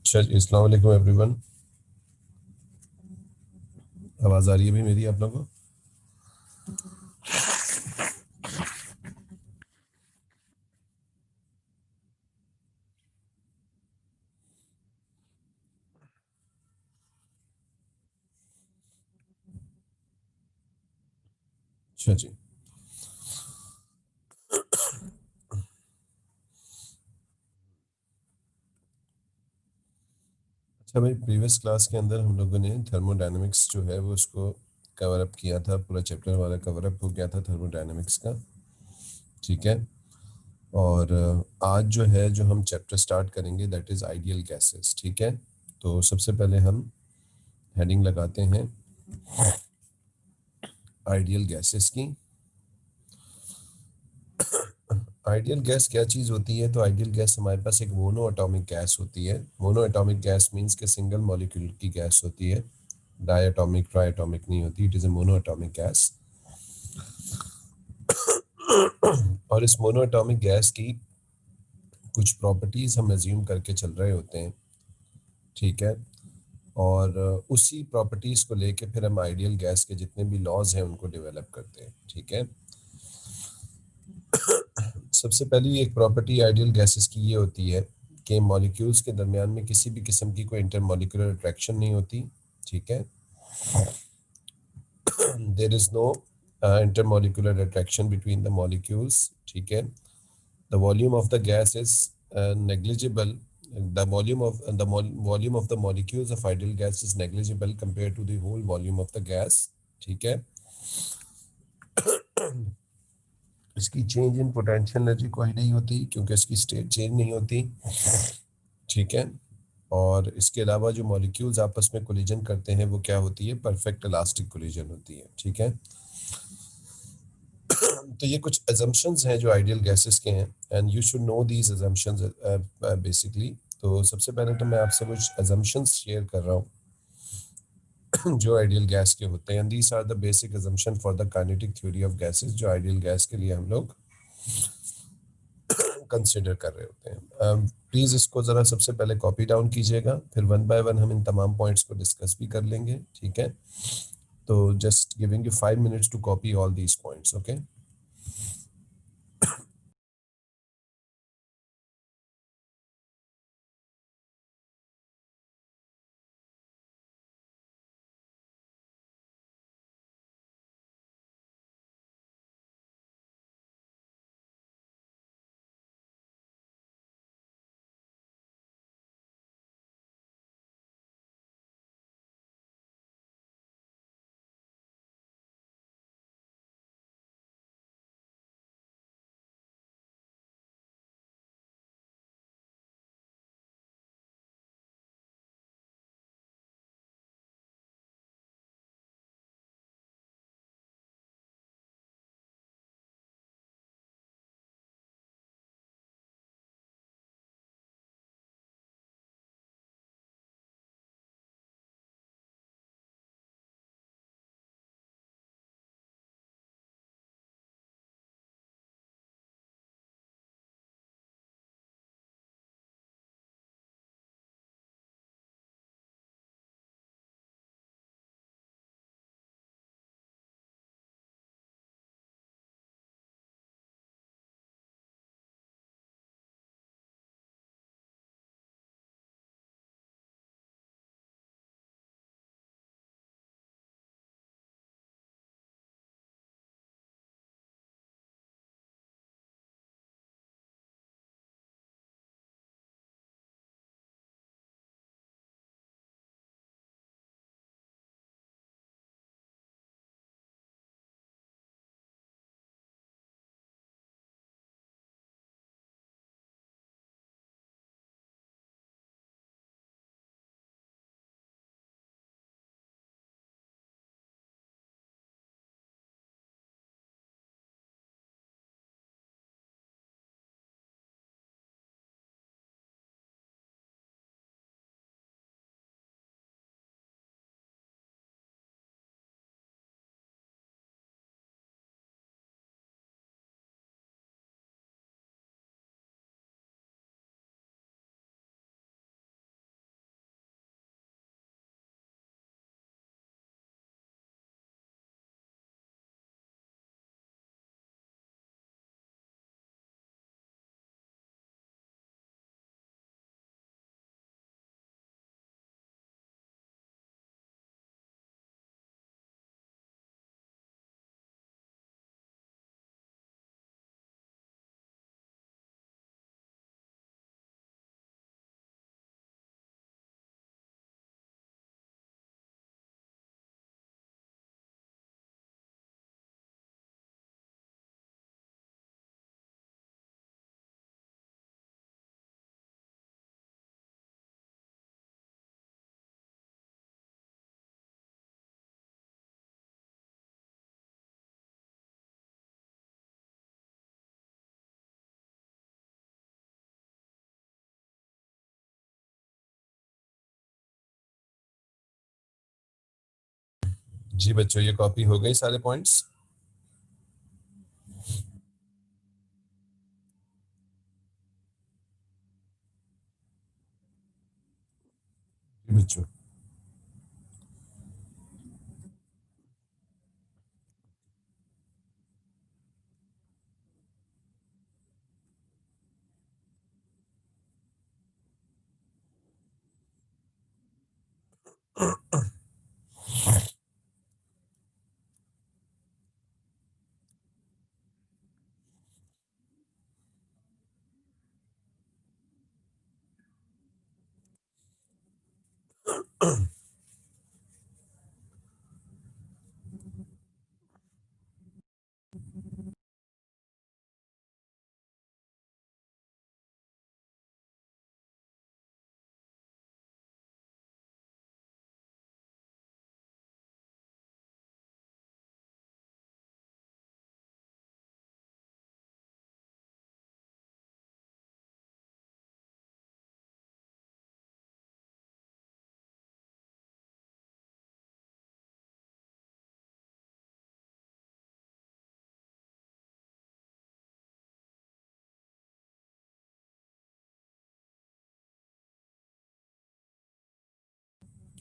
अच्छा, अस्सलाम वालेकुम एवरीवन। आवाज़ आ रही है भी मेरी आप लोगों को? अच्छा जी। अच्छा भाई, प्रीवियस क्लास के अंदर हम लोगों ने थर्मोडायनेमिक्स जो है वो उसको कवर अप किया था। पूरा चैप्टर हमारा कवर अप हो गया था थर्मोडायनेमिक्स का। ठीक है। और आज जो है जो हम चैप्टर स्टार्ट करेंगे दैट इज़ आइडियल गैसेस। ठीक है। तो सबसे पहले हम हेडिंग लगाते हैं आइडियल गैसेस की। आइडियल गैस क्या चीज़ होती है? तो आइडियल गैस हमारे पास एक मोनो एटॉमिक गैस होती है। मोनो एटॉमिक गैस मीन्स के सिंगल मॉलिक्यूल की गैस होती है। डाई एटॉमिक, ट्राई एटॉमिक नहीं होती। It is a mono atomic gas. और इस मोनो एटॉमिक गैस की कुछ प्रॉपर्टीज हम एज्यूम करके चल रहे होते हैं। ठीक है। और उसी प्रॉपर्टीज को लेके फिर हम आइडियल गैस के जितने भी लॉज हैं उनको डेवलप करते हैं। ठीक है। सबसे पहली एक प्रॉपर्टी आइडियल गैसेस की ये होती है कि मॉलिक्यूल्स के दरमियान में किसी भी किस्म की कोई इंटरमॉलिक्यूलर अट्रैक्शन नहीं होती। ठीक है। There is no intermolecular attraction between the molecules. ठीक है। The volume of the gas is negligible. The volume of the molecules of ideal gas is negligible compared to the whole volume of the gas. ठीक है। इसकी change in potential energy कोई नहीं होती क्योंकि इसकी स्टेट चेंज नहीं होती। ठीक है। और इसके अलावा जो मॉलिक्यूल्स आपस में कोलिजन करते हैं वो क्या होती है? परफेक्ट इलास्टिक कोलिजन होती है। ठीक है। तो ये कुछ assumptions हैं जो आइडियल गैसेस के हैं and you should know these assumptions basically. तो सबसे पहले तो मैं आपसे कुछ assumptions शेयर कर रहा हूँ जो आइडियल गैस के होते हैं। These are the basic assumption for the kinetic theory of gases जो आइडियल गैस के लिए हम लोग कंसिडर कर रहे होते हैं। प्लीज इसको जरा सबसे पहले कॉपी डाउन कीजिएगा, फिर वन बाय वन हम इन तमाम पॉइंट्स को डिस्कस भी कर लेंगे। ठीक है। तो just giving you 5 minutes to copy all these points. Okay. जी बच्चों, ये कॉपी हो गई सारे पॉइंट्स? जी बच्चों।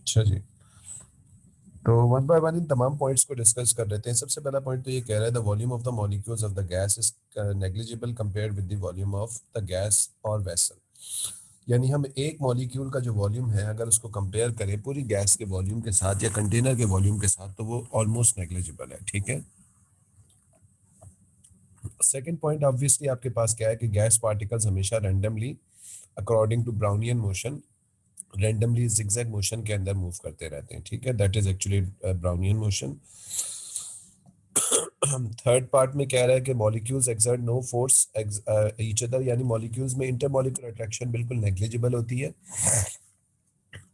अच्छा जी, तो वन बाय वन इन तमाम पॉइंट्स को डिस्कस कर लेते हैं। सबसे पहला पॉइंट तो ये कह रहा है the volume of the molecules of the gas is negligible compared with the volume of the gas और वेसल। यानी हम एक मॉलिक्यूल का जो वॉल्यूम है अगर उसको कंपेयर करें पूरी गैस के वॉल्यूम के साथ या कंटेनर के वॉल्यूम के साथ तो वो ऑलमोस्ट नेग्लिजिबल है। ठीक है। सेकंड पॉइंट ऑब्वियसली आपके पास क्या है कि गैस पार्टिकल्स हमेशा randomly according to Brownian motion randomly zigzag motion के अंदर मूव करते रहते हैं। ठीक है, that is actually Brownian motion. Third part में कह रहा है कि molecules exert no force each other, यानी मॉलिक्यूल्स में इंटरमॉलिक्यूलर अट्रैक्शन बिल्कुल नेग्लिजिबल होती है।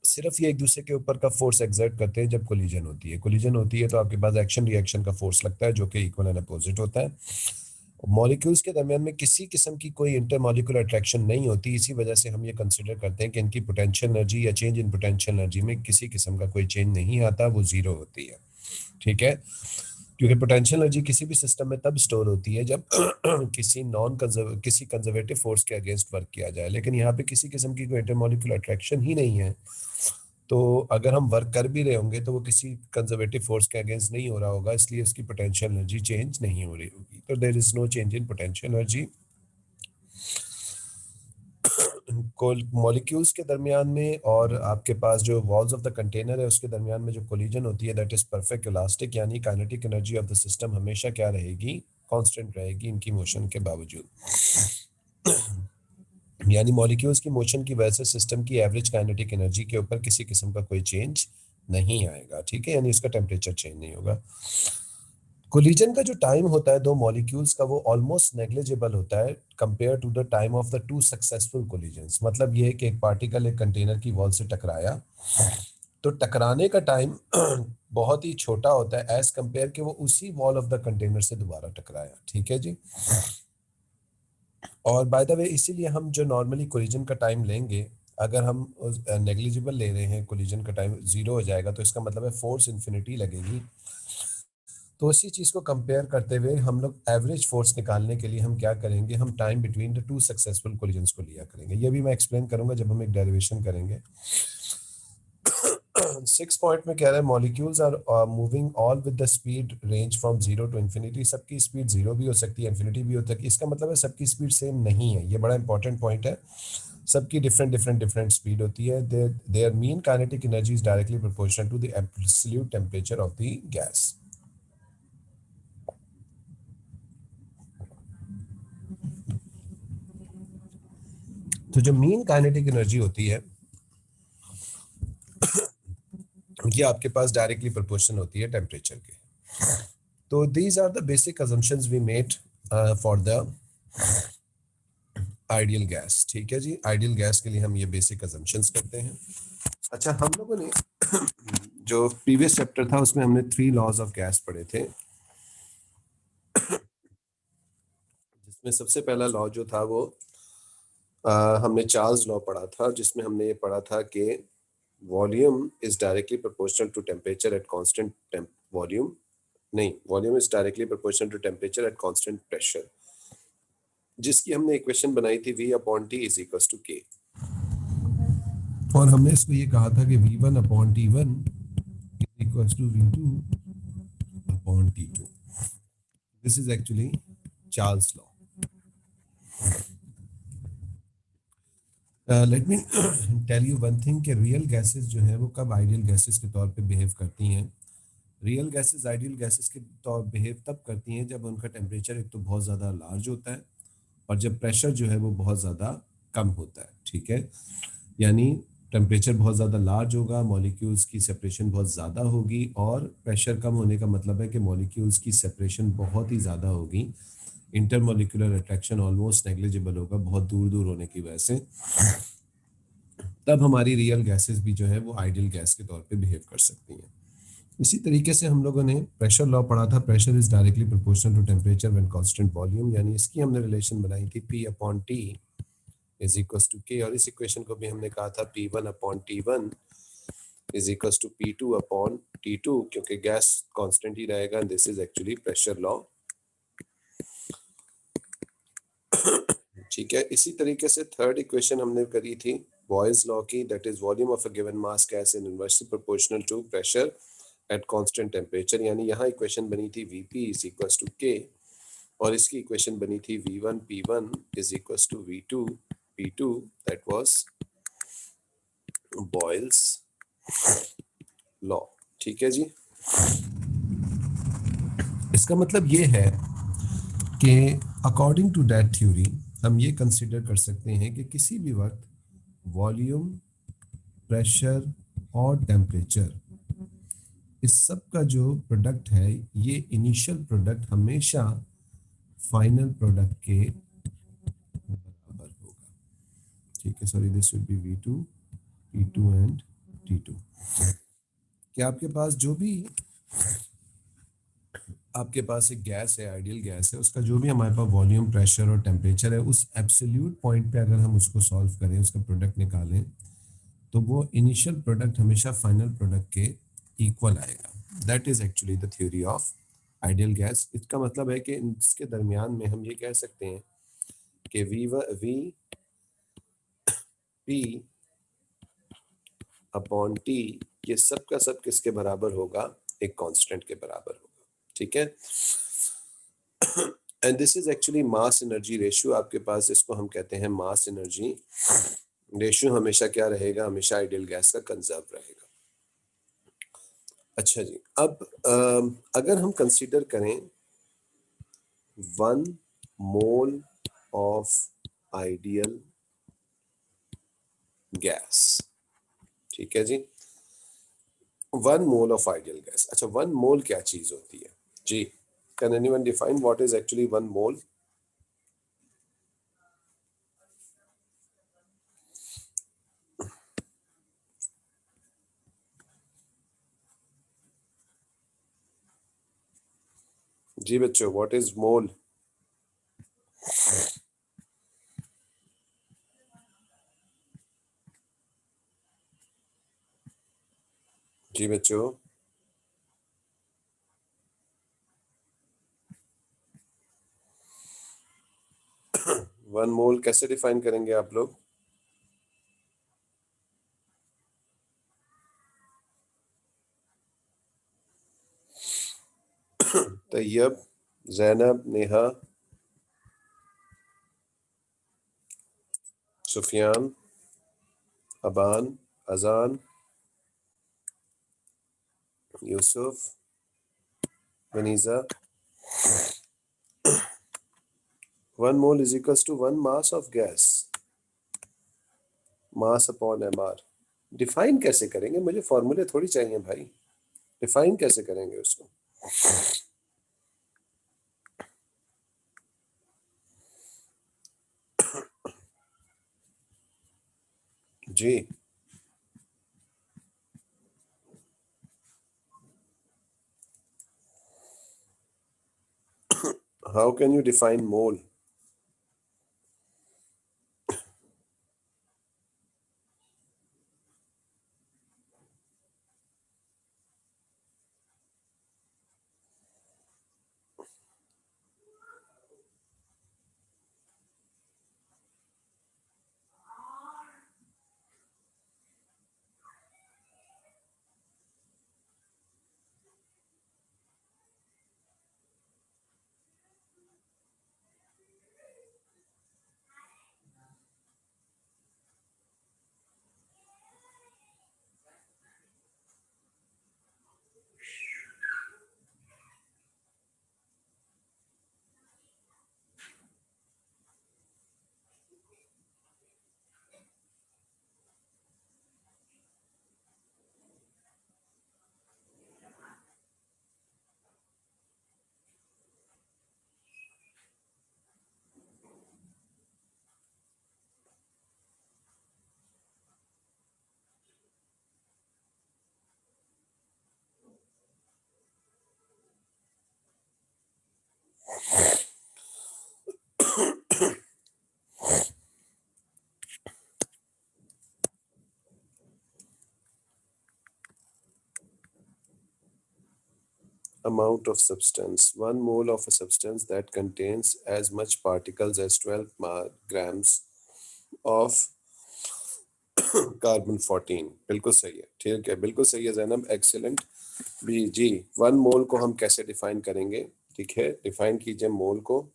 सिर्फ ये एक दूसरे के ऊपर का फोर्स एक्सर्ट करते हैं जब कोलिजन होती है। कोलिजन होती है तो आपके पास एक्शन रिएक्शन का फोर्स लगता है जो कि इक्वल एंड अपोजिट होता है। मॉलिक्यूल्स के दरमियान में किसी किस्म की कोई इंटरमॉलिक्यूलर अट्रैक्शन नहीं होती। इसी वजह से हम ये कंसिडर करते हैं कि इनकी पोटेंशियल एनर्जी या चेंज इन पोटेंशियल एनर्जी में किसी किस्म का कोई चेंज नहीं आता, वो जीरो होती है। ठीक है, क्योंकि पोटेंशियल एनर्जी किसी भी सिस्टम में तब स्टोर होती है जब किसी कंजर्वेटिव फोर्स के अगेंस्ट वर्क किया जाए। लेकिन यहाँ पे किसी किस्म की कोई इंटरमॉलिक्यूलर अट्रैक्शन ही नहीं है, तो अगर हम वर्क कर भी रहे होंगे तो वो किसी कंजर्वेटिव फोर्स के अगेंस्ट नहीं हो रहा होगा, इसलिए उसकी पोटेंशियल एनर्जी चेंज नहीं हो रही होगी। तो there is no change in potential energy. Molecules के दरमियान में और आपके पास जो वॉल्स ऑफ द कंटेनर है उसके दरमियान में जो कोलिजन होती है दैट इज परफेक्ट इलास्टिक, यानी kinetic energy of the system हमेशा क्या रहेगी, कांस्टेंट रहेगी इनकी मोशन के बावजूद। यानी मॉलिक्यूल्स की मोशन की वजह से सिस्टम की एवरेज काइनेटिक एनर्जी के ऊपर किसी किस्म का कोई चेंज नहीं आएगा। ठीक है, यानी उसका टेम्परेचर चेंज नहीं होगा। कोलिजन का जो टाइम होता है दो मॉलिक्यूल्स का वो ऑलमोस्ट नेग्लिजिबल होता है compare to the time of the two successful collisions. मतलब ये है कि एक पार्टिकल एक कंटेनर की वॉल से टकराया तो टकराने का टाइम बहुत ही छोटा होता है एज कंपेयर कि वो उसी वॉल ऑफ द कंटेनर से दोबारा टकराया। ठीक है जी। और बाय द वे इसीलिए हम जो नॉर्मली कोलिजन का टाइम लेंगे, अगर हम नेग्लिजिबल ले रहे हैं, कोलिजन का टाइम जीरो हो जाएगा तो इसका मतलब है फोर्स इन्फिनिटी लगेगी। तो इसी चीज को कंपेयर करते हुए हम लोग एवरेज फोर्स निकालने के लिए हम क्या करेंगे, हम time between the two successful collisions को लिया करेंगे। ये भी मैं एक्सप्लेन करूंगा जब हम एक डेरिवेशन करेंगे। सिक्स पॉइंट में कह रहा है molecules are moving all with the speed range from zero to infinity. सबकी स्पीड जीरो भी हो सकती है, इन्फिनिटी भी हो सकती है। इसका मतलब है सबकी स्पीड सेम नहीं है, ये बड़ा इंपॉर्टेंट पॉइंट है। सबकी डिफरेंट स्पीड होती है। There mean kinetic energy is directly proportional to the absolute temperature of the gas. तो जो मीन काइनेटिक एनर्जी होती है ये आपके पास डायरेक्टली प्रोपोर्शनल होती है टेम्परेचर के। तो these are the basic assumptions we made for the ideal gas. ठीक है जी, आइडियल गैस के लिए हम ये बेसिक अजम्पशंस करते हैं। अच्छा, हम लोगों ने जो प्रीवियस चैप्टर था उसमें हमने थ्री लॉज ऑफ गैस पढ़े थे, जिसमें सबसे पहला लॉ जो था वो हमने चार्ल्स लॉ पढ़ा था, जिसमें हमने ये पढ़ा था कि volume is directly proportional to temperature at constant volume नहीं, volume is directly proportional to temperature at constant pressure, जिसकी हमने इक्वेशन बनाई थी V/T is equals to K, और हमने इसको ये कहा था कि V1/T1 is equals to V2/T2. This is actually Charles law. Let me tell you one thing कि रियल गैसेस जो है वो कब आइडियल गैसेस के तौर पे बिहेव करती हैं. रियल गैसेस आइडियल गैसेस के तौर बिहेव तब करती हैं जब उनका टेम्परेचर एक तो बहुत ज़्यादा लार्ज होता है और जब प्रेशर जो है वो बहुत ज़्यादा कम होता है. ठीक है, यानी टेम्परेचर बहुत ज़्यादा लार्ज होगा, मॉलिक्यूल्स की सेपरेशन बहुत ज़्यादा होगी, और प्रेशर कम होने का मतलब है कि मॉलिक्यूल्स की सेपरेशन बहुत ही ज़्यादा होगी, इंटरमॉलिक्यूलर अट्रैक्शन ऑलमोस्ट नेग्लिजिबल होगा बहुत दूर दूर होने की वजह से. तब हमारी रियल गैसेस भी जो है वो आइडियल गैस के तौर पे बिहेव कर सकती हैं. इसी तरीके से हम लोगों ने प्रेशर लॉ पढ़ा था, pressure is directly proportional to temperature when constant volume, यानी इसकी हमने रिलेशन बनाई थी P/T is equals to K, और इस इक्वेशन को भी हमने कहा था P1/T1 is equals to P2/T2, क्योंकि गैस कांस्टेंट ही रहेगा. This is actually pressure law. ठीक है, इसी तरीके से थर्ड इक्वेशन हमने करी थी बॉयल्स लॉ की, that is volume of a given mass gas in inversely proportional to pressure at constant temperature. यानी यहाँ इक्वेशन बनी थी Vp is equals to K, और इसकी इक्वेशन बनी थी V1P1 is equals to V2P2, that was Boyle's law. ठीक है जी, इसका मतलब ये है कि अकॉर्डिंग टू दैट थ्योरी हम ये कंसिडर कर सकते हैं कि किसी भी वक्त वॉल्यूम, प्रेशर और टेम्परेचर, इस सब का जो प्रोडक्ट है ये इनिशियल प्रोडक्ट हमेशा फाइनल प्रोडक्ट के बराबर होगा. ठीक है, sorry this should be V2, P2 and T2. कि आपके पास जो भी आपके पास एक गैस है, आइडियल गैस है, उसका जो भी हमारे पास वॉल्यूम, प्रेशर और टेम्परेचर है, उस एब्सोल्यूट पॉइंट पे अगर हम उसको सॉल्व करें, उसका प्रोडक्ट निकालें, तो वो इनिशियल प्रोडक्ट हमेशा फाइनल प्रोडक्ट के इक्वल आएगा. That is actually the theory of ideal gas. इसका मतलब है कि इसके दरमियान में हम ये कह सकते हैं कि V/P/T ये सब का सब किसके बराबर होगा, एक कांस्टेंट के बराबर होगा. ठीक है, and this is actually mass energy ratio. आपके पास इसको हम कहते हैं मास एनर्जी रेशियो. हमेशा क्या रहेगा, हमेशा आइडियल गैस का कंजर्व रहेगा. अच्छा जी, अब अगर हम कंसीडर करें 1 मोल ऑफ आइडियल गैस. ठीक है जी, 1 मोल ऑफ आइडियल गैस. अच्छा, 1 मोल क्या चीज होती है जी? Can anyone define what is actually 1 mole? जी बच्चों, व्हाट इज मोल? जी बच्चों, 1 मोल कैसे डिफाइन करेंगे आप लोग? Tayyab, Zainab, Neha, Sufiyan, Aban, Azan, Yusuf, Vaniza. 1 mole is equals to 1 mass of gas, mass upon mr. Define कैसे करेंगे? मुझे फॉर्मूले थोड़ी चाहिए भाई, डिफाइन कैसे करेंगे उसको? जी, how can you define mole? amount of substance, 1 mole of a substance that contains as much particles as 12 grams of carbon 14। बिल्कुल सही है, ठीक है, बिल्कुल सही है जैनब, एक्सीलेंट भी जी। 1 मोल को हम कैसे डिफाइन करेंगे? ठीक है, डिफाइन कीजिए मोल को।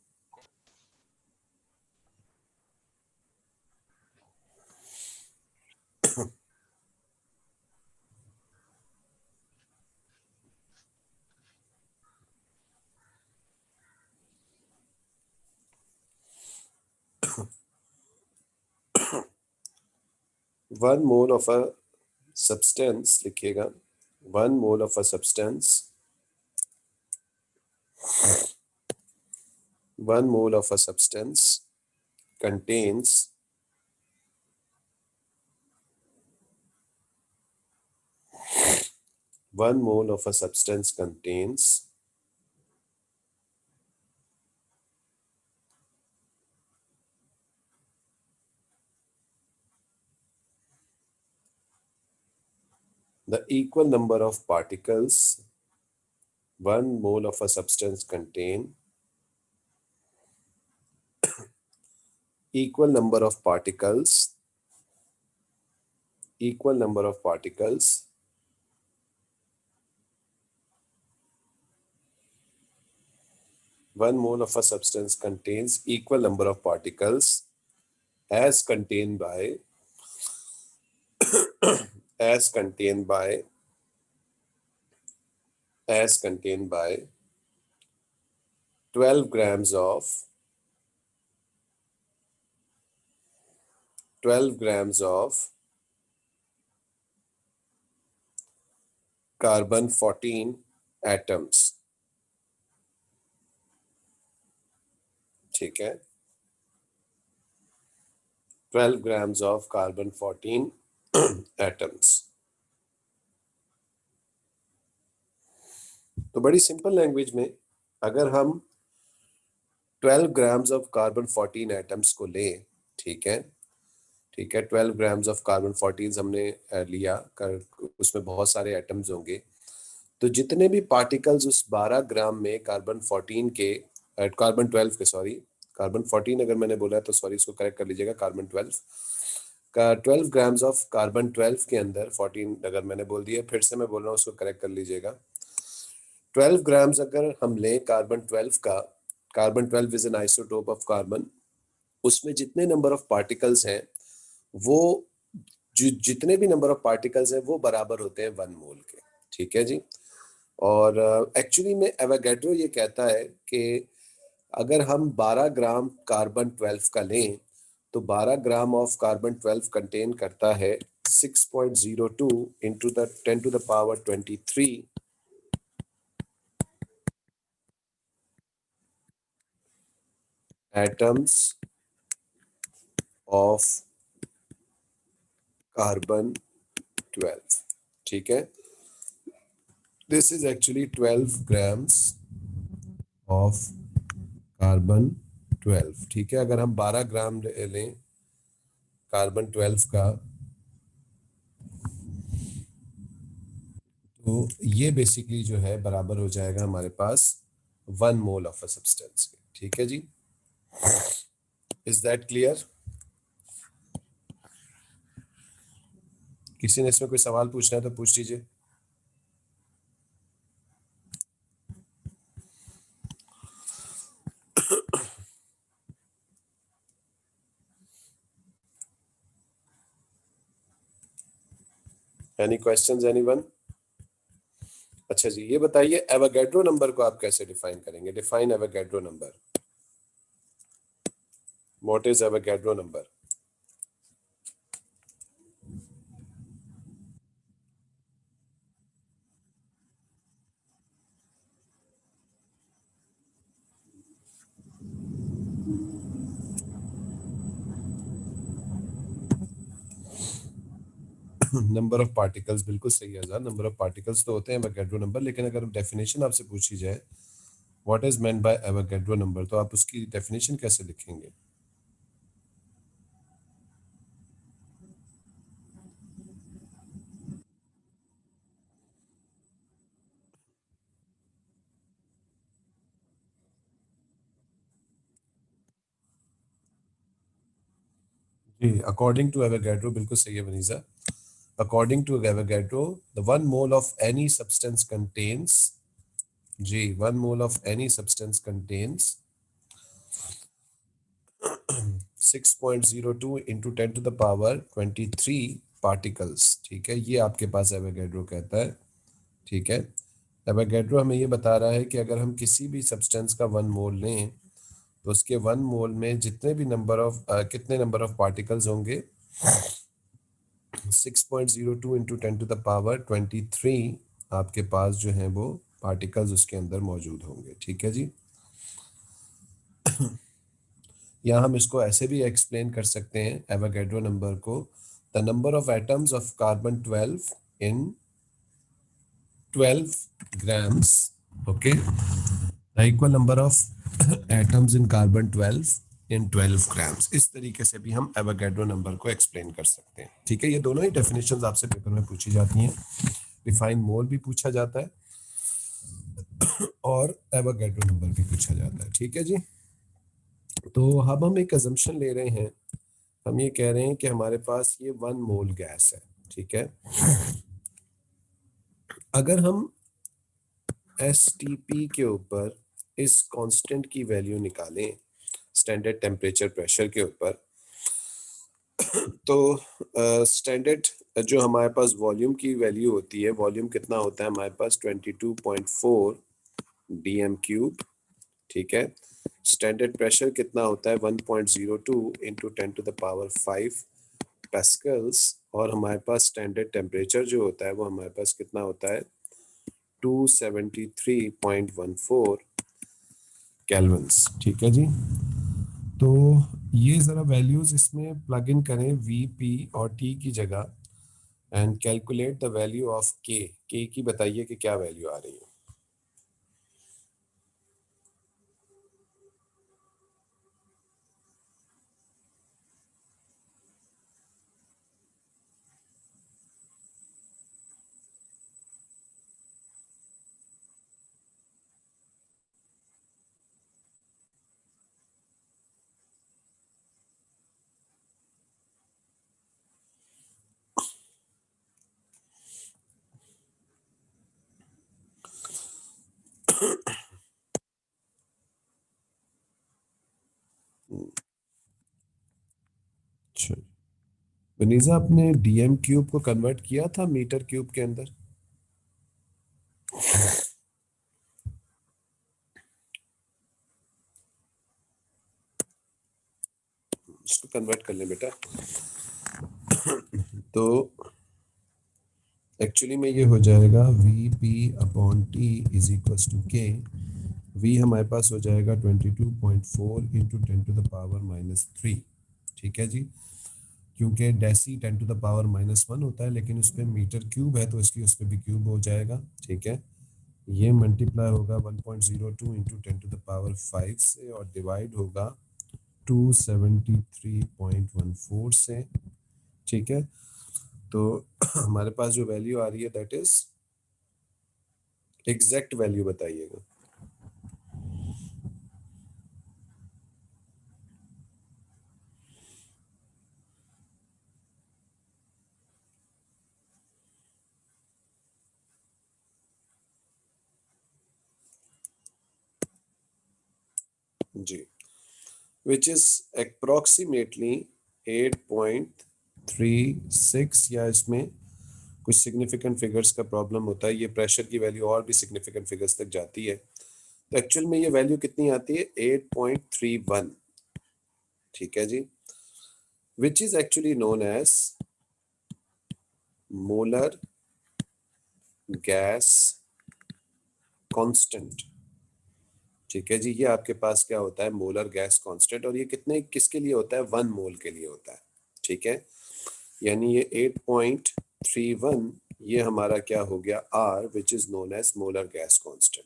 One mole of a substance लिखिएगा, 1 mole of a substance, 1 mole of a substance contains 1 mole of a substance contains the equal number of particles. 1 mole of a substance contain equal number of particles, equal number of particles 1 mole of a substance contains equal number of particles as contained by as contained by as contained by 12 grams of 12 grams of carbon 14 atoms। ठीक है, 12 grams of carbon 14 atoms। तो बड़ी simple language में अगर हम 12 grams of carbon 14 atoms को लें, ठीक है, ठीक है, 12 ग्राम्स ऑफ कार्बन 14 हमने लिया कर, उसमें बहुत सारे एटम्स होंगे, तो जितने भी पार्टिकल्स उस 12 ग्राम में कार्बन 14 के कार्बन 12 के, सॉरी कार्बन 14 अगर मैंने बोला तो सॉरी, इसको करेक्ट कर लीजिएगा, कार्बन 12 का 12 ग्राम्स ऑफ कार्बन 12 के अंदर 14 अगर मैंने बोल दिया, फिर से मैं बोल रहा हूँ, उसको करेक्ट कर लीजिएगा। 12 ग्राम्स अगर हम लें कार्बन 12 का, carbon 12 is an isotope of carbon, उसमें जितने नंबर ऑफ पार्टिकल्स हैं वो जितने भी नंबर ऑफ पार्टिकल्स हैं वो बराबर होते हैं 1 मोल के। ठीक है जी। और एक्चुअली में एवोगैड्रो ये कहता है कि अगर हम 12 ग्राम कार्बन 12 का लें तो 12 ग्राम ऑफ कार्बन 12 कंटेन करता है 6.02 into the 10 to the power 23 atoms of carbon 12। ठीक है, this is actually 12 grams of carbon 12। ठीक है, अगर हम 12 ग्राम लें कार्बन 12 का तो ये बेसिकली जो है बराबर हो जाएगा हमारे पास 1 मोल ऑफ अ सब्सटेंस के। ठीक है जी, इज दैट क्लियर? किसी ने इसमें कोई सवाल पूछना है तो पूछ लीजिए। Any questions anyone? अच्छा जी, ये बताइए एवोगैड्रो नंबर को आप कैसे डिफाइन करेंगे? Define Avogadro number. What is Avogadro number? Number of particles, बिल्कुल सही है आजाद, नंबर ऑफ पार्टिकल्स तो होते हैं एवोगैड्रो नंबर, लेकिन अगर डेफिनेशन आपसे पूछी जाए what is meant bye Avogadro number तो आप उसकी डेफिनेशन कैसे लिखेंगे? जी, अकॉर्डिंग टू एवोगैड्रो, बिल्कुल सही है Vaniza. According to Avogadro, the 1 mole of any substance contains, जी, 1 mole of any substance contains 6.02 into 10 to the power 23 particles. ठीक है, ये आपके पास एवोगैड्रो कहता है। ठीक है, एवोगैड्रो हमें ये बता रहा है कि अगर हम किसी भी सब्सटेंस का 1 मोल लें तो उसके 1 मोल में जितने भी कितने नंबर ऑफ पार्टिकल्स होंगे, 6.02 इंटू 10 टू द पावर 23 आपके पास जो है वो पार्टिकल्स उसके अंदर मौजूद होंगे। ठीक है जी। या हम इसको ऐसे भी एक्सप्लेन कर सकते हैं एवोगैड्रो नंबर को, the number of atoms of carbon 12 in 12 grams, okay, the equal number of atoms in carbon 12 in 12 grams। इस तरीके से भी हम एवोगैड्रो नंबर को एक्सप्लेन कर सकते हैं। ठीक है, ये दोनों ही डेफिनेशंस आपसे पेपर में पूछी जाती हैं। डिफाइन मोल भी पूछा जाता है और एवोगैड्रो नंबर भी पूछा जाता है। ठीक है जी। तो अब हम एक अजम्पशन ले रहे हैं, हम ये कह रहे हैं कि हमारे पास ये 1 मोल गैस है। ठीक है, अगर हम एसटीपी के ऊपर इस कांस्टेंट की वैल्यू निकालें स्टैंडर्ड टेम्परेचर प्रेशर के ऊपर, तो स्टैंडर्ड जो हमारे पास वॉल्यूम की वैल्यू होती है, वॉल्यूम कितना होता है हमारे पास 22.4 डीएम क्यूब। ठीक है, स्टैंडर्ड प्रेशर कितना होता है 1.02 into 10 to the power 5 pascals, और हमारे पास स्टैंडर्ड टेम्परेचर जो होता है वो हमारे पास कितना होता है 273.14 केल्विन्स। ठीक है जी। तो ये ज़रा वैल्यूज़ इसमें प्लग इन करें वी पी और टी की जगह, and calculate the value of के की बताइए कि क्या वैल्यू आ रही है। अच्छा, वनीजा आपने डीएम क्यूब को कन्वर्ट किया था मीटर क्यूब के अंदर? इसको कन्वर्ट कर ले बेटा। तो एक्चुअली में ये हो जाएगा V P upon T is equals to K. V हमारे पास हो जाएगा 22.4 इंटू 10 टू द पावर -3। ठीक है जी, क्योंकि डेसी 10 टू द पावर -1 होता है, लेकिन उस पर मीटर क्यूब है तो इसलिए उस पर भी क्यूब हो जाएगा। ठीक है, ये मल्टीप्लाई होगा 1.02 इंटू 10 टू द पावर 5 से और डिवाइड होगा 273.14 से। ठीक है, तो हमारे पास जो वैल्यू आ रही है दैट इज एग्जैक्ट वैल्यू बताइएगा। जी, which is approximately 8.36, या इसमें कुछ सिग्निफिकेंट फिगर्स का प्रॉब्लम होता है, ये प्रेशर की वैल्यू और भी सिग्निफिकेंट फिगर्स तक जाती है, तो एक्चुअल में ये वैल्यू कितनी आती है 8.31। ठीक है जी, which is actually known as molar gas constant. ठीक है जी, ये आपके पास क्या होता है मोलर गैस कांस्टेंट, और ये कितने किसके लिए होता है 1 मोल के लिए होता है। ठीक है, यानी ये 8.31 ये हमारा क्या हो गया R, which is known as molar gas constant.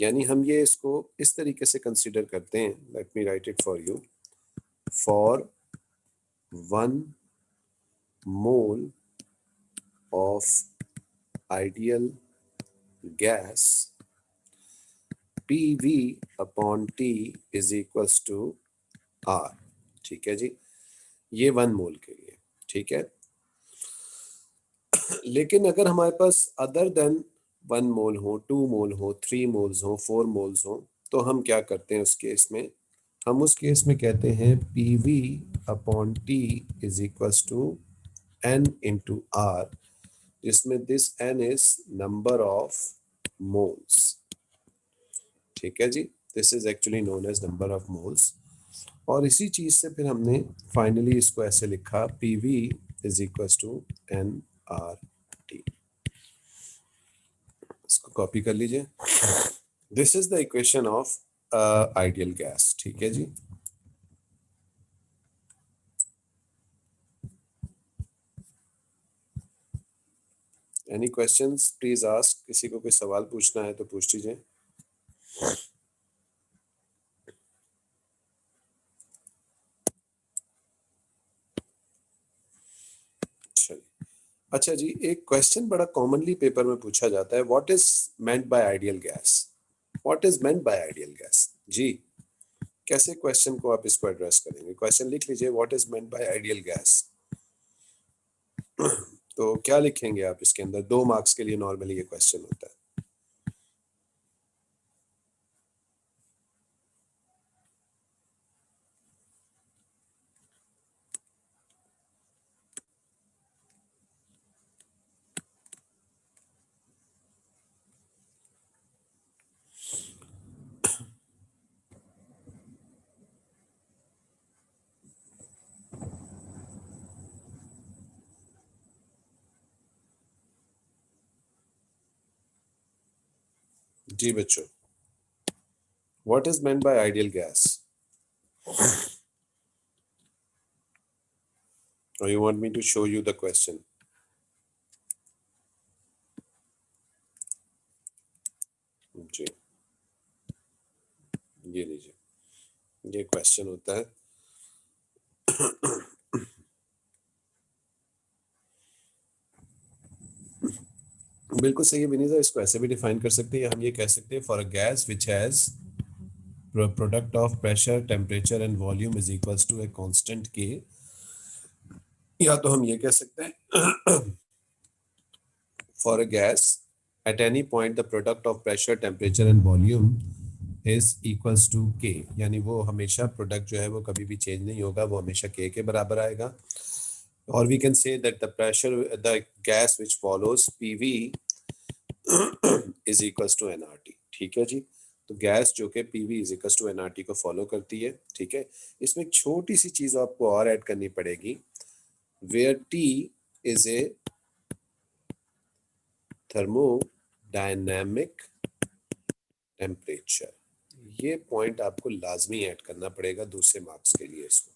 यानी हम ये इसको इस तरीके से कंसीडर करते हैं, let me write it for you, for 1 mole of ideal gas PV upon T is equals to R। ठीक है जी, ये 1 मोल के लिए, ठीक है। लेकिन अगर हमारे पास अदर देन 1 मोल हो, 2 मोल हो, 3 मोल्स हो, 4 मोल्स हो, तो हम क्या करते हैं उस केस में? हम उस केस में कहते हैं PV upon T is equals to N into R, जिसमें this N is number of moles, ठीक है जी। This is actually known as number of moles. और इसी चीज से फिर हमने फाइनली इसको ऐसे लिखा, PV is equals to NRT। इसको कॉपी कर लीजिए। This is the equation of ideal gas, ठीक है जी। एनी क्वेश्चंस प्लीज आस्क, किसी को कोई सवाल पूछना है तो पूछ लीजिए। अच्छा जी, एक क्वेश्चन बड़ा कॉमनली पेपर में पूछा जाता है, what is meant by ideal gas? What is meant by ideal gas जी? कैसे क्वेश्चन को आप इसको एड्रेस करेंगे? क्वेश्चन लिख लीजिए, what is meant by ideal gas. तो क्या लिखेंगे आप इसके अंदर? 2 मार्क्स के लिए नॉर्मली ये क्वेश्चन होता है। जी बच्चों, what is meant by ideal gas? और you want me to show you the question? जी, ये लीजिए, ये क्वेश्चन होता है। बिल्कुल सही है विनीता, इसको ऐसे भी डिफाइन कर सकते हैं, हम ये कह सकते हैं, for a gas which has product of pressure, temperature and volume is equals to a constant K. या तो हम ये कह सकते हैं, for a gas at any point the product of pressure, temperature and volume is equals to K, यानी वो हमेशा प्रोडक्ट जो है वो कभी भी चेंज नहीं होगा, वो हमेशा के बराबर आएगा। और we can say that the pressure, the gas which follows PV is equals to NRT, ठीक है जी। तो गैस जो कि PV is equals to NRT को फॉलो करती है, ठीक है। इसमें एक छोटी सी चीज आपको और ऐड करनी पड़ेगी, where T is a thermodynamic temperature. ये पॉइंट आपको लाजमी ऐड करना पड़ेगा दूसरे मार्क्स के लिए इसको।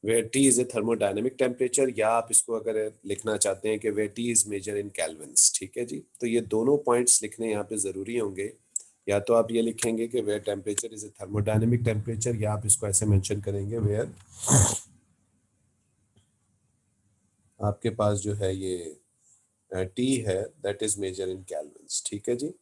Where T is a thermodynamic temperature, या आप इसको अगर लिखना चाहते हैं कि where T is major in kelvins, ठीक है जी। तो ये दोनों पॉइंट्स लिखने यहाँ पे जरूरी होंगे। या तो आप ये लिखेंगे कि where temperature is a thermodynamic temperature, या आप इसको ऐसे मेंशन करेंगे, वेयर आपके पास जो है ये T है that is major in kelvins, ठीक है जी।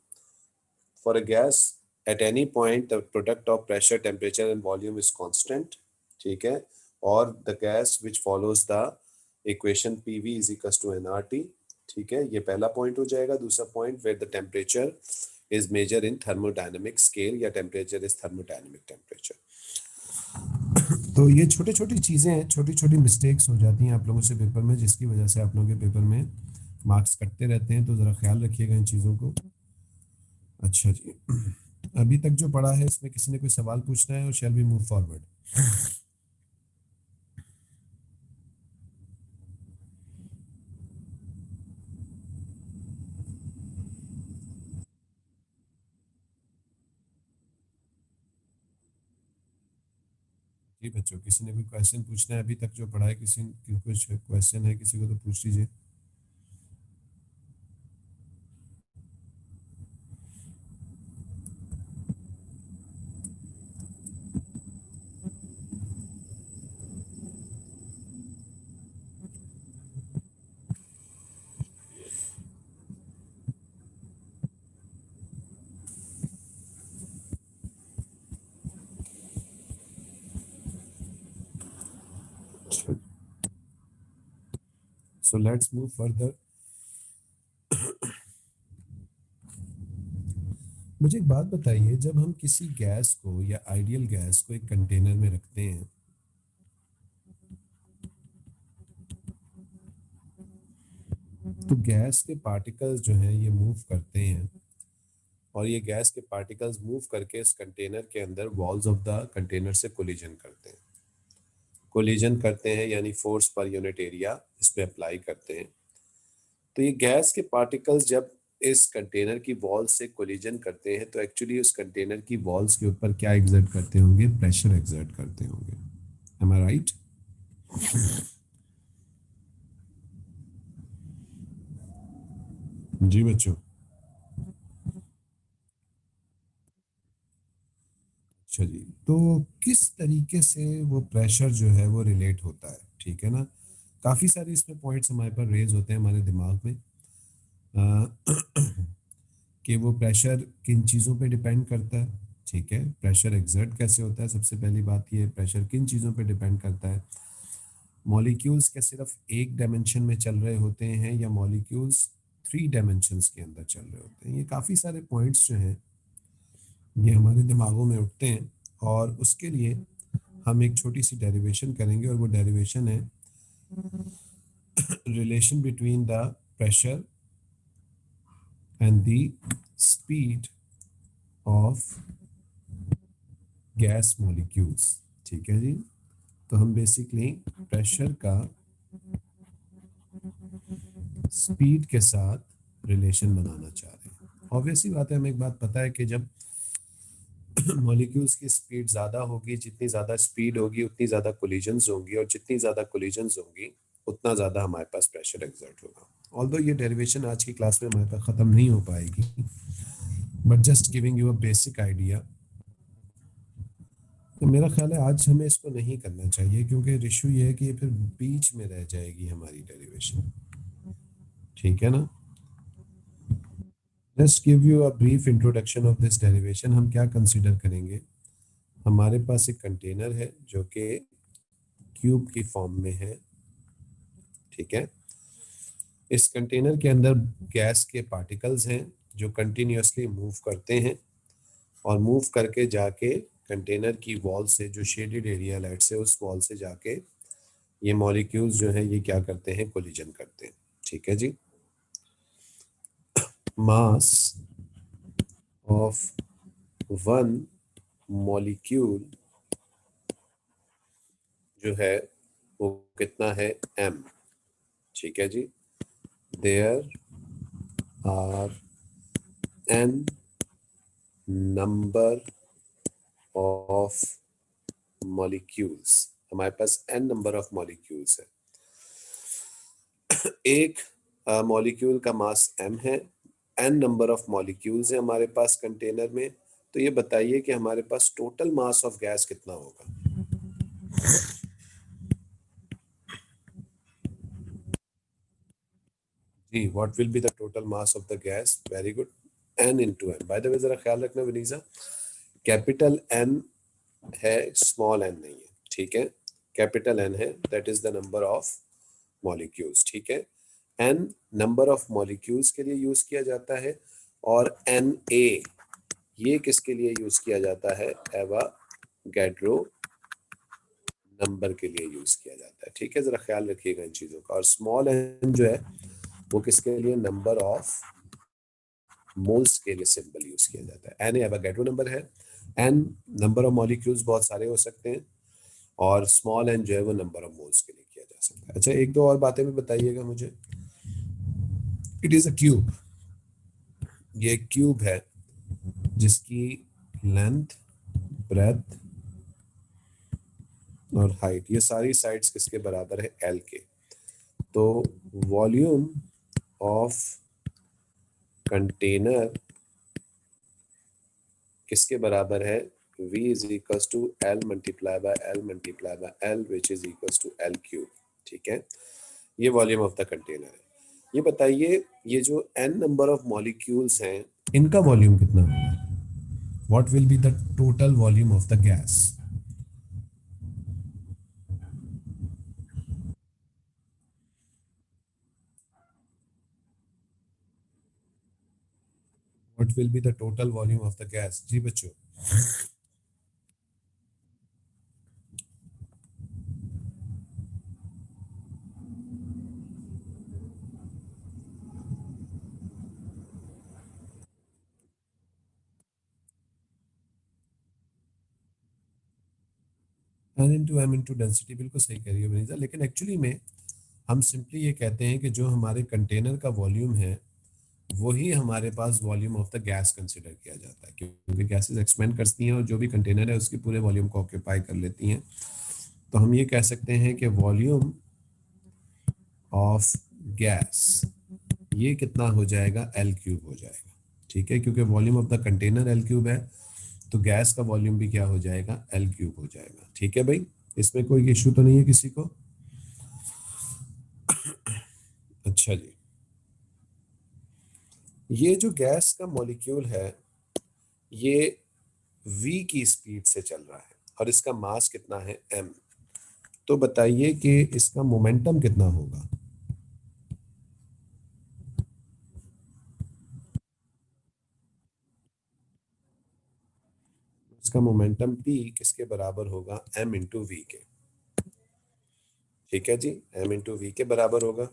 For a gas at any point the product of pressure, temperature and volume is constant, ठीक है। और the gas which follows the equation PV is equals to NRT, ठीक है। ये पहला पॉइंट हो जाएगा। दूसरा point, where the temperature is major in thermodynamic scale, या टेम्परेचर इज थर्मोडायनेमिक टेम्परेचर। तो ये छोटी छोटी चीज़ें हैं, छोटी छोटी मिस्टेक्स हो जाती हैं आप लोगों से पेपर में, जिसकी वजह से आप लोगों के पेपर में मार्क्स कटते रहते हैं, तो ज़रा ख्याल रखिएगा इन चीज़ों को। अच्छा जी, अभी तक जो पढ़ा है इसमें किसी ने कोई सवाल पूछना है, और शैल वी मूव फॉरवर्ड? जी बच्चों, किसी ने कोई क्वेश्चन पूछना है अभी तक जो पढ़ा है? कुछ क्वेश्चन है किसी को तो पूछ लीजिए। So let's move further. मुझे एक बात बताइए, जब हम किसी गैस को या आइडियल गैस को एक कंटेनर में रखते हैं तो गैस के पार्टिकल्स जो हैं ये मूव करते हैं, और ये गैस के पार्टिकल्स मूव करके इस कंटेनर के अंदर वॉल्स ऑफ द कंटेनर से कोलिजन करते हैं। कोलिजन करते हैं यानी फोर्स पर यूनिट एरिया इस पे अप्लाई करते हैं। तो ये गैस के पार्टिकल्स जब इस कंटेनर की वॉल्स से कोलिजन करते हैं तो एक्चुअली उस कंटेनर की वॉल्स के ऊपर क्या एग्जर्ट करते होंगे? प्रेशर एग्जर्ट करते होंगे। एम आई राइट? जी बच्चों। अच्छा जी, तो किस तरीके से वो प्रेशर जो है वो रिलेट होता है, ठीक है ना? काफ़ी सारे इसमें पॉइंट्स हमारे पर रेज होते हैं हमारे दिमाग में, कि वो प्रेशर किन चीज़ों पे डिपेंड करता है। ठीक है, प्रेशर एग्जर्ट कैसे होता है? सबसे पहली बात ये, प्रेशर किन चीज़ों पे डिपेंड करता है? मॉलिक्यूल्स क्या सिर्फ एक डायमेंशन में चल रहे होते हैं या मॉलिक्यूल्स थ्री डायमेंशंस के अंदर चल रहे होते हैं? ये काफ़ी सारे पॉइंट्स जो हैं ये हमारे दिमागों में उठते हैं, और उसके लिए हम एक छोटी सी डेरिवेशन करेंगे, और वो डेरिवेशन है relation between the pressure and the speed of gas molecules. ठीक है जी, तो हम बेसिकली प्रेशर का स्पीड के साथ रिलेशन बनाना चाह रहे हैं। ऑब्वियसली बात है, हमें एक बात पता है कि जब मॉलिक्यूल्स की स्पीड ज़्यादा होगी, जितनी ज़्यादा स्पीड होगी उतनी ज़्यादा कोलिजन्स होंगी, और जितनी ज़्यादा कोलिजन्स होंगी उतना ज़्यादा हमारे पास प्रेशर एक्सर्ट होगा। ऑल्दो ये डेरिवेशन आज की क्लास में हमारे पास ख़त्म नहीं हो पाएगी, but just giving you a basic idea. तो मेरा ख्याल है आज हमें इसको नहीं करना चाहिए, क्योंकि इशू ये है कि ये फिर बीच में रह जाएगी हमारी डेरिवेशन। ठीक है ना? Just give you a brief introduction of this derivation. हम क्या कंसीडर करेंगे? हमारे पास एक कंटेनर है जो कि क्यूब की फॉर्म में है। ठीक है, इस कंटेनर के अंदर गैस के पार्टिकल्स हैं जो कंटिन्यूसली मूव करते हैं, और मूव करके जाके कंटेनर की वॉल से, जो शेडेड एरिया लाइट से, उस वॉल से जाके ये मॉलिक्यूल्स जो हैं ये क्या करते हैं? कोलिजन करते हैं। ठीक है जी, मास ऑफ वन मॉलिक्यूल जो है वो कितना है? m। ठीक है जी, there are n number of molecules. हमारे पास n नंबर ऑफ मॉलिक्यूल्स है। एक मॉलिक्यूल का मास m है, n नंबर ऑफ मॉलिक्यूल्स है हमारे पास कंटेनर में। तो ये बताइए कि हमारे पास टोटल मास ऑफ गैस कितना होगा? जी, what will be the total mass of the gas? Very good, n into m। By the way जरा ख्याल रखना विनीसा, कैपिटल N है, स्मॉल n नहीं है। ठीक है, कैपिटल N है, that is the number of molecules. ठीक है, n नंबर ऑफ मॉलिक्यूल्स के लिए यूज किया जाता है, और Na ये किसके लिए यूज किया जाता है? एवोगाड्रो नंबर के लिए यूज किया जाता है। ठीक है, जरा ख्याल रखिएगा इन चीजों का। और स्मॉल n जो है वो किसके लिए? नंबर ऑफ मोल्स के लिए सिंबल यूज किया जाता है। एन एवोगाड्रो नंबर है। एन नंबर ऑफ मॉलिक्यूल्स बहुत सारे हो सकते हैं, और स्मॉल एन जो है वो नंबर ऑफ मोल्स के लिए किया जा सकता है। अच्छा, एक दो और बातें भी बताइएगा मुझे। It is a cube. ये क्यूब है जिसकी लेंथ, ब्रेथ और हाइट, ये सारी साइड्स किसके बराबर है? एल के। तो वॉल्यूम ऑफ कंटेनर किसके बराबर है? V is equals to L multiply by L multiply by L which is equals to L cube. ठीक है, ये वॉल्यूम ऑफ द कंटेनर है। ये बताइए, ये जो n नंबर ऑफ मॉलिक्यूल्स हैं इनका वॉल्यूम कितना होगा? What will be the total volume of the gas? what will be the total volume of the gas? जी बच्चों, n into m into density, बिल्कुल सही कह रही है वनीजा, लेकिन एक्चुअली में हम सिंपली ये कहते हैं कि जो हमारे कंटेनर का वॉल्यूम है वही हमारे पास volume of the gas consider किया जाता है, क्योंकि गैसेस एक्सपेंड करती हैं और जो भी कंटेनर है उसके पूरे वॉल्यूम को ऑक्यूपाई कर लेती हैं। तो हम ये कह सकते हैं कि वॉल्यूम ऑफ गैस ये कितना हो जाएगा, एल क्यूब हो जाएगा। ठीक है, क्योंकि volume of the container L cube है, तो गैस का वॉल्यूम भी क्या हो जाएगा, एल क्यूब हो जाएगा। ठीक है भाई, इसमें कोई इशू तो नहीं है किसी को? अच्छा जी, ये जो गैस का मॉलिक्यूल है ये v की स्पीड से चल रहा है और इसका मास कितना है, m। तो बताइए कि इसका मोमेंटम कितना होगा? इसका मोमेंटम p किसके बराबर होगा, m इंटू वी के। ठीक है जी, m इंटू वी के बराबर होगा।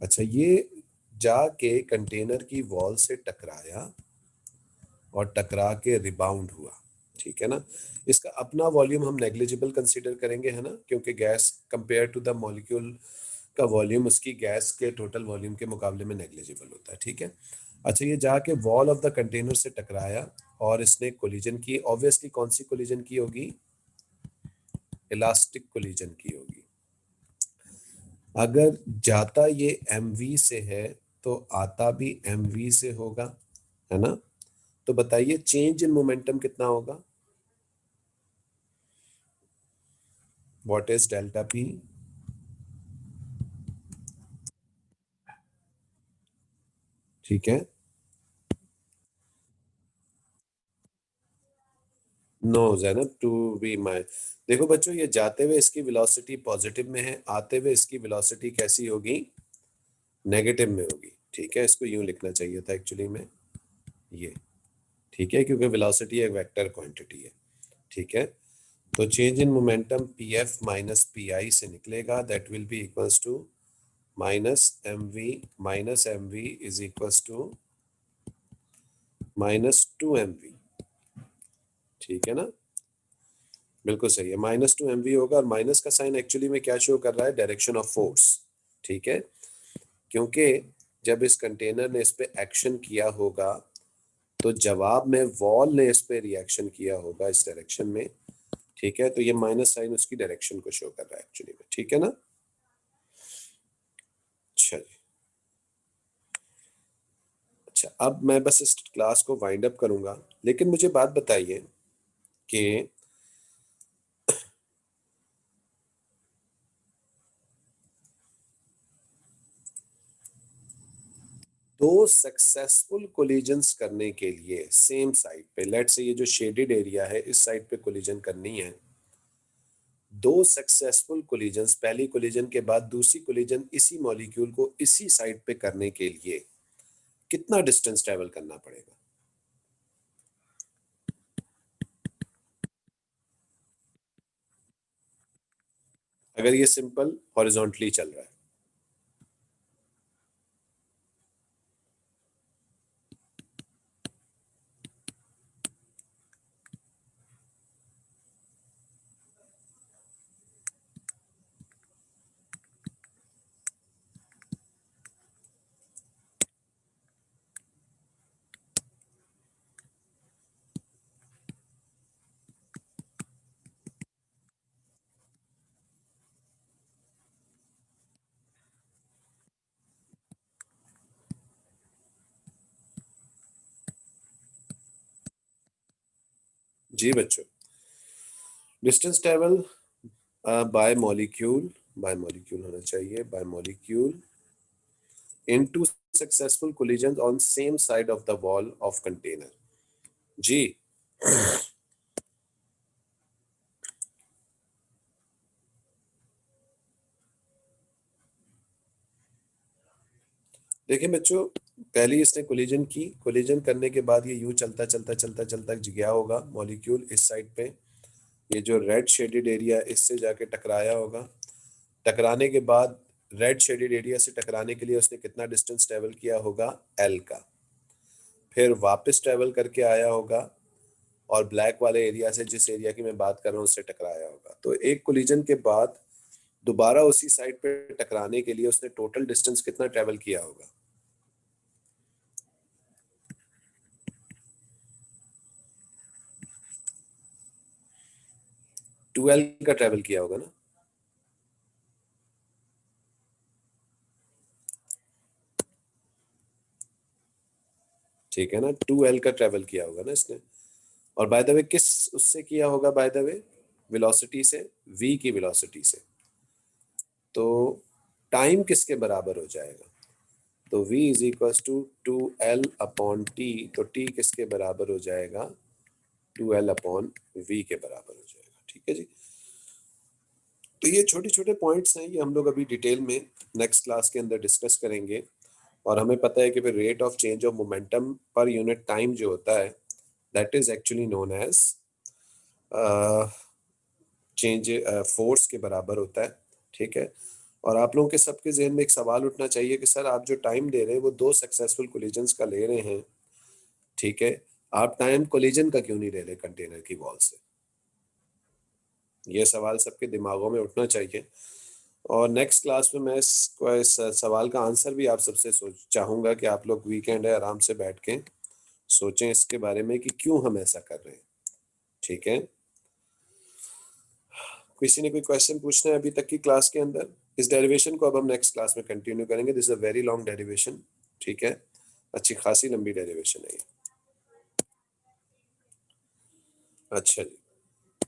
अच्छा, ये जाके कंटेनर की वॉल से टकराया और टकरा के रिबाउंड हुआ। ठीक है ना, इसका अपना वॉल्यूम हम नेग्लिजिबल कंसीडर करेंगे, है ना, क्योंकि gas compare to the molecule का वॉल्यूम उसकी गैस के टोटल वॉल्यूम के मुकाबले में नेग्लिजिबल होता है। ठीक है। अच्छा, ये जाके वॉल ऑफ द कंटेनर से टकराया और इसने कोलिजन की। ऑब्वियसली कौन सी कोलिजन की होगी, इलास्टिक कोलिजन की होगी। अगर जाता ये mv से है तो आता भी mv से होगा, है ना। तो बताइए चेंज इन मोमेंटम कितना होगा, व्हाट इज डेल्टा पी? ठीक है, no Zainab, to be my, देखो बच्चों, ये जाते हुए इसकी वेलोसिटी पॉजिटिव में है, आते हुए इसकी वेलोसिटी कैसी होगी, नेगेटिव में होगी। ठीक है, इसको यूं लिखना चाहिए था एक्चुअली में, ये। ठीक है, क्योंकि वेलोसिटी एक वेक्टर क्वांटिटी है। ठीक है, तो change in momentum P f minus P i से निकलेगा, that will be equals to minus m v is equals to -2 mv। ठीक है ना, बिल्कुल सही है, -2 mv होगा। और माइनस का साइन एक्चुअली में क्या शो कर रहा है, डायरेक्शन ऑफ फोर्स। ठीक है, क्योंकि जब इस कंटेनर ने इस पे एक्शन किया होगा तो जवाब में वॉल ने इस पे रिएक्शन किया होगा इस डायरेक्शन में। ठीक है, तो ये माइनस साइन उसकी डायरेक्शन को शो कर रहा है एक्चुअली में। ठीक है ना, अच्छा जी। अच्छा, अब मैं बस इस क्लास को वाइंड अप करूंगा, लेकिन मुझे बात बताइए कि दो सक्सेसफुल कोलिजन्स करने के लिए सेम साइड पे, लेट से ये जो शेडेड एरिया है इस साइड पे कोलिजन करनी है, दो सक्सेसफुल कोलिजन्स, पहली कोलिजन के बाद दूसरी कोलिजन इसी मॉलिक्यूल को इसी साइड पे करने के लिए कितना डिस्टेंस ट्रेवल करना पड़ेगा? अगर ये सिंपल हॉरिजॉन्टली चल रहा है। जी बच्चों, distance travel by molecule, by molecule होना चाहिए, by molecule into successful collision on same side of the wall of container. जी, देखिए बच्चों, पहले इसने कोलिजन की, कोलिजन करने के बाद ये यूं चलता चलता चलता चलता गया होगा मॉलिक्यूल इस साइड पे, ये जो रेड शेडेड एरिया इससे जाके टकराया होगा। टकराने के बाद रेड शेडेड एरिया से टकराने के लिए उसने कितना डिस्टेंस ट्रेवल किया होगा, एल का। फिर वापस ट्रेवल करके आया होगा और ब्लैक वाले एरिया से, जिस एरिया की मैं बात कर रहा हूँ, उससे टकराया होगा। तो एक कोलिजन के बाद दोबारा उसी साइड पे टकराने के लिए उसने टोटल डिस्टेंस कितना ट्रेवल किया होगा, 2L का ट्रेवल किया होगा ना। ठीक है ना, 2L का ट्रेवल किया होगा ना इसने। और बाय द वे किस उससे किया होगा, बाय द वे वेलोसिटी से, v की वेलोसिटी से। तो टाइम किसके बराबर हो जाएगा, तो v is equal to 2L upon t. तो t किसके बराबर हो जाएगा, 2L अपॉन v के बराबर हो जाएगा। ठीक है जी। तो ये छोटे छोटे पॉइंट्स हैं, ये हम लोग अभी डिटेल में नेक्स्ट क्लास के अंदर डिस्कस करेंगे। और हमें पता है कि फिर rate of change of momentum पर यूनिट टाइम जो होता है, that is actually known as change force के बराबर होता है। ठीक है। और आप लोगों के सबके जहन में एक सवाल उठना चाहिए कि सर आप जो टाइम दे रहे हैं वो 2 सक्सेसफुल कोलिजन्स का ले रहे हैं, ठीक है, आप टाइम कोलिजन का क्यों नहीं ले रहे कंटेनर की वॉल से। ये सवाल सबके दिमागों में उठना चाहिए। और नेक्स्ट क्लास में मैं इस सवाल का आंसर भी आप सबसे चाहूंगा कि आप लोग वीकेंड है आराम से बैठ के सोचें इसके बारे में कि क्यों हम ऐसा कर रहे हैं। ठीक है। किसी ने कोई क्वेश्चन पूछना है अभी तक की क्लास के अंदर। इस डेरिवेशन को अब हम नेक्स्ट क्लास में कंटिन्यू करेंगे। This is a very long derivation. ठीक है, अच्छी खासी लंबी डेरिवेशन है ये। अच्छा जी।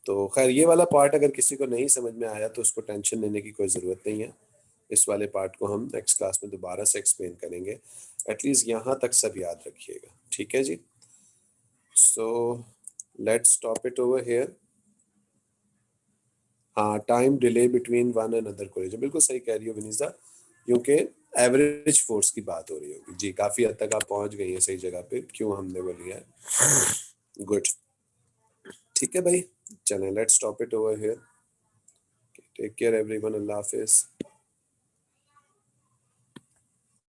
तो खैर ये वाला पार्ट अगर किसी को नहीं समझ में आया तो उसको टेंशन लेने की कोई ज़रूरत नहीं है। इस वाले पार्ट को हम नेक्स्ट क्लास में दोबारा से एक्सप्लेन करेंगे। एटलीस्ट यहाँ तक सब याद रखिएगा। ठीक है जी। So let's stop it over here. हाँ, time delay between one and other collision, बिल्कुल सही कह रही हो विनीता, क्योंकि एवरेज फोर्स की बात हो रही होगी जी। काफ़ी हद तक आप पहुंच गई हैं सही जगह पे, क्यों हमने वो लिया है। गुड। ठीक है भाई, चलें let's stop it over here. Take care everyone, अल्लाह हाफिज़।